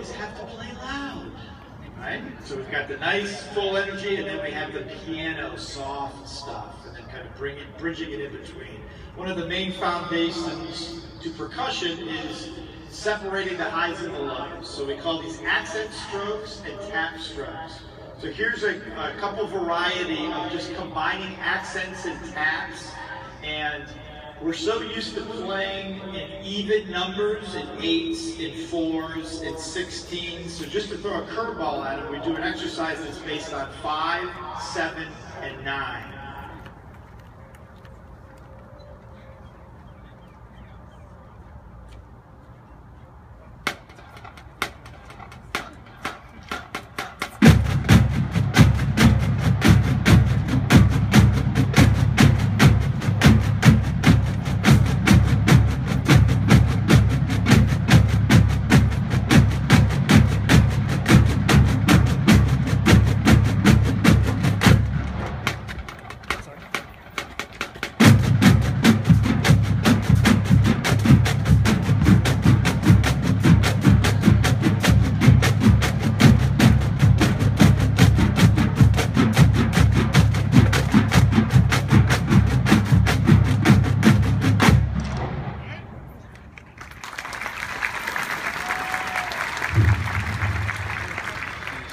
always have to play loud, right? So we've got the nice full energy, and then we have the piano soft stuff, and then kind of bridging it in between. One of the main foundations to percussion is separating the highs and the lows. So we call these accent strokes and tap strokes. So here's a couple variety of just combining accents and taps, and we're so used to playing in even numbers, in 8s, in 4s, in 16s. So just to throw a curveball at it, we do an exercise that's based on 5, 7, and 9.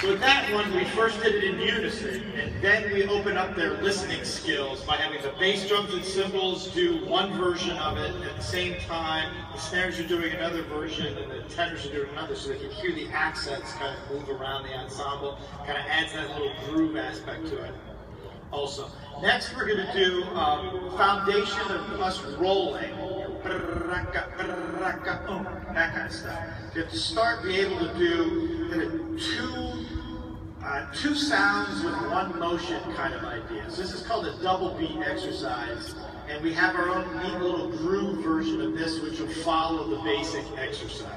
So with that one, we first did it in unison, and then we open up their listening skills by having the bass drums and cymbals do one version of it, and at the same time, the snares are doing another version, and the tenors are doing another, so they can hear the accents kind of move around the ensemble, kind of adds that little groove aspect to it. Also, next we're going to do foundation of us rolling, that kind of stuff. You have to start being able to do kind of two sounds with one motion kind of idea. So this is called a double beat exercise, and we have our own neat little groove version of this, which will follow the basic exercise.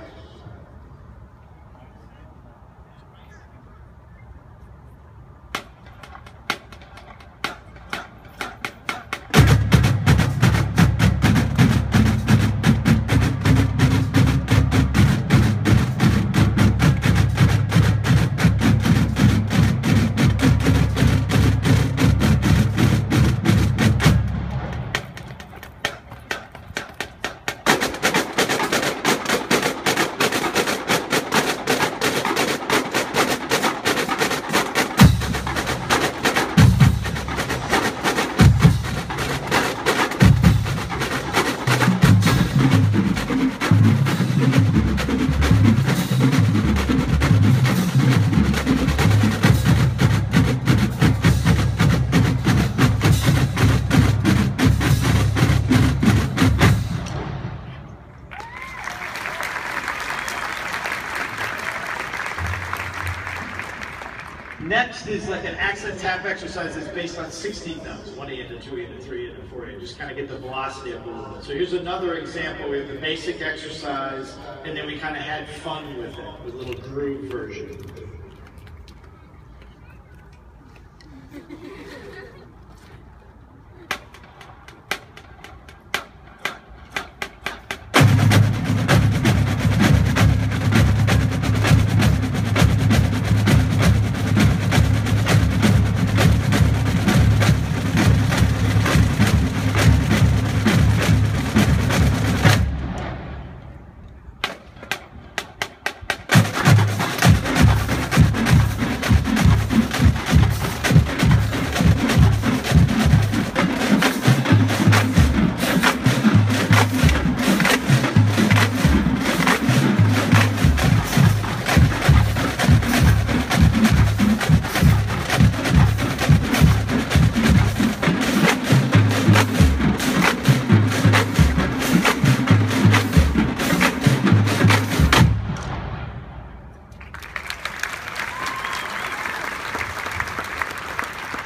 Next is like an accent tap exercise that's based on 16 notes, 1E into 2E into 3E into 4E, just kind of get the velocity up a little bit. So here's another example. We have the basic exercise, and then we kind of had fun with it, with a little groove version.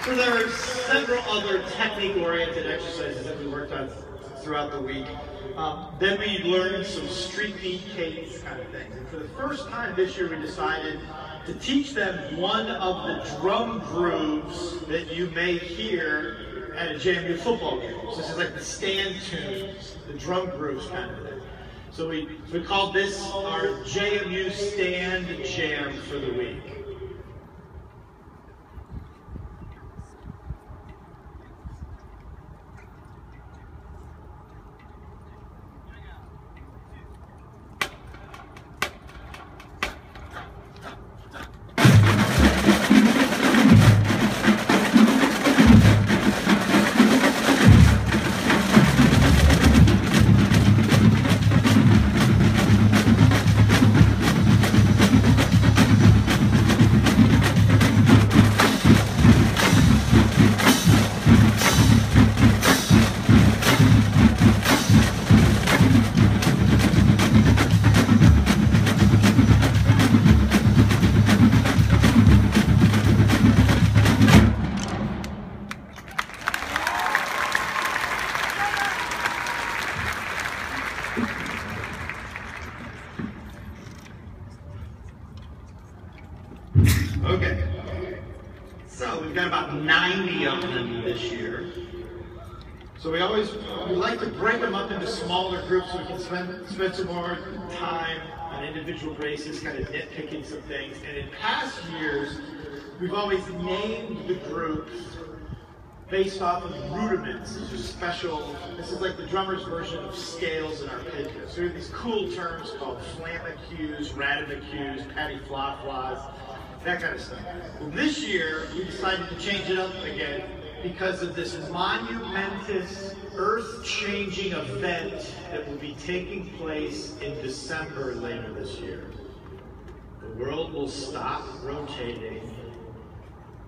So there are several other technique-oriented exercises that we worked on throughout the week. Then we learned some street beat cadence kind of things. And for the first time this year, we decided to teach them one of the drum grooves that you may hear at a JMU football game. So this is like the stand tunes, the drum grooves kind of thing. So we called this our JMU Stand Jam for the week. Okay, so we've got about 90 of them this year. So we like to break them up into smaller groups so we can spend some more time on individual races, kind of nitpicking some things. And in past years, we've always named the groups based off of rudiments. These are special, this is like the drummer's version of scales and arpeggios. So we have these cool terms called flammacues, radamacues, patty-fla-flas, that kind of stuff. Well, this year, we decided to change it up again because of this monumentous, earth-changing event that will be taking place in December later this year. The world will stop rotating.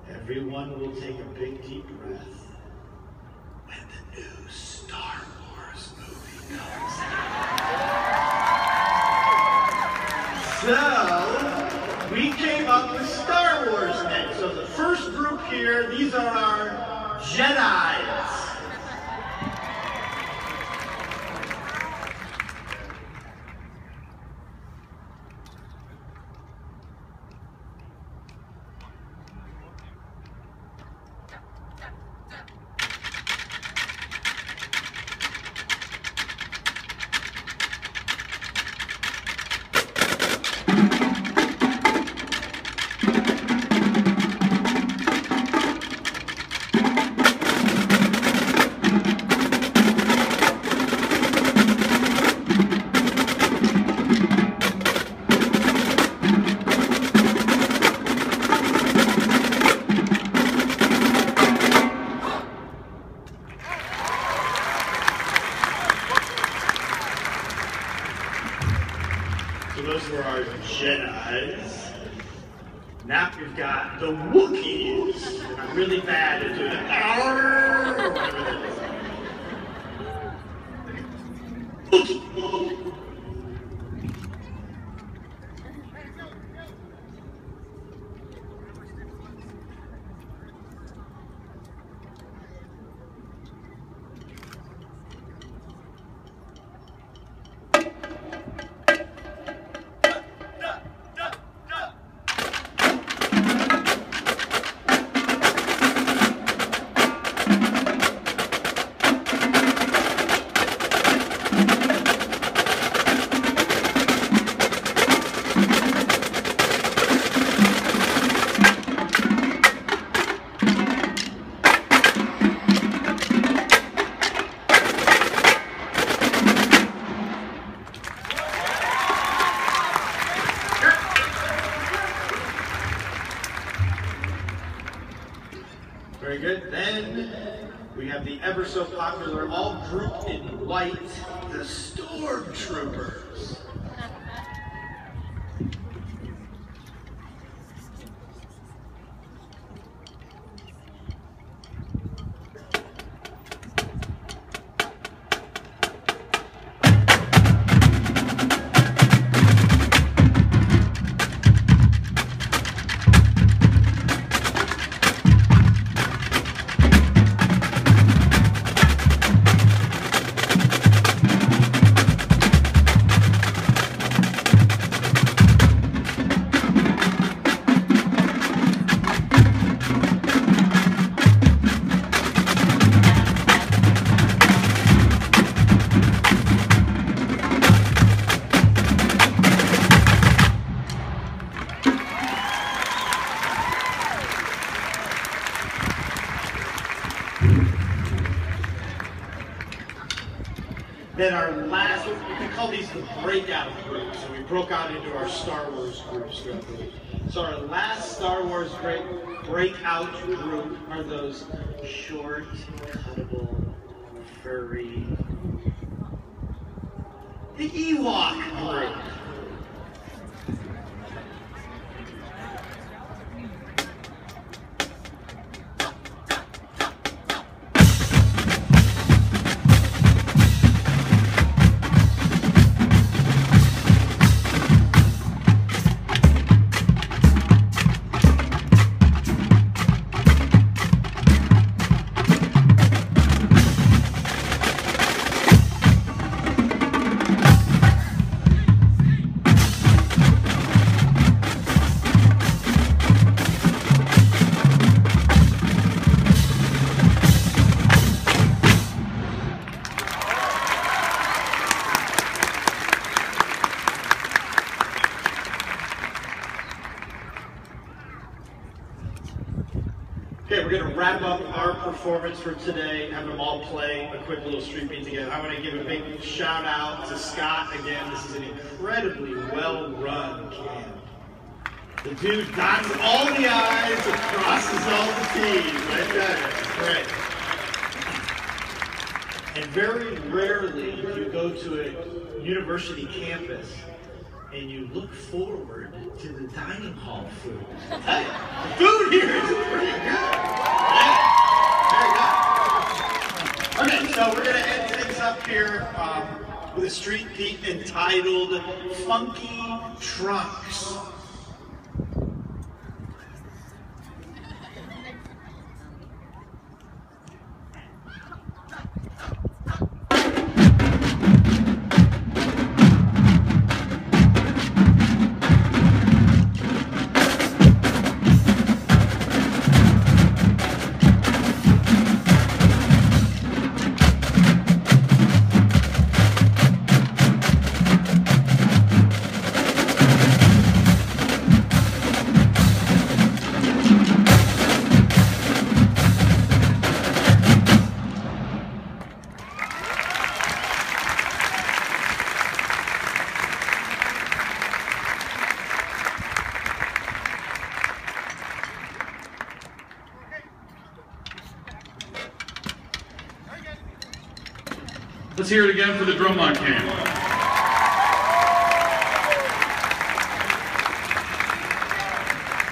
Everyone will take a big, deep breath when the new Star Wars movie comes out. So, we came up with Star Wars next. So the first group here, these are our Jedis. So those were our Jedis. Now we've got the Wookiees. And I'm really bad at doing or whatever that is. Wookiee. Very good. Then we have the ever so popular, all grouped in white, the Stormtroopers. then our last, we call these the breakout groups. So we broke out into our Star Wars groups throughout the week. So our last Star Wars breakout group are those short, cuttable, furry, the Ewok group. Okay, we're going to wrap up our performance for today, have them all play a quick little street beat together. I want to give a big shout out to Scott again. This is an incredibly well-run camp. The dude dots all the I's and crosses all the T's. Right there. Great. And very rarely you go to a university campus and you look forward to the dining hall food. Hey, the food here is pretty good. Yeah, very good. Okay, so we're gonna end things up here with a street beat entitled Funky Trunks. Let's hear it again for the Drumline camp.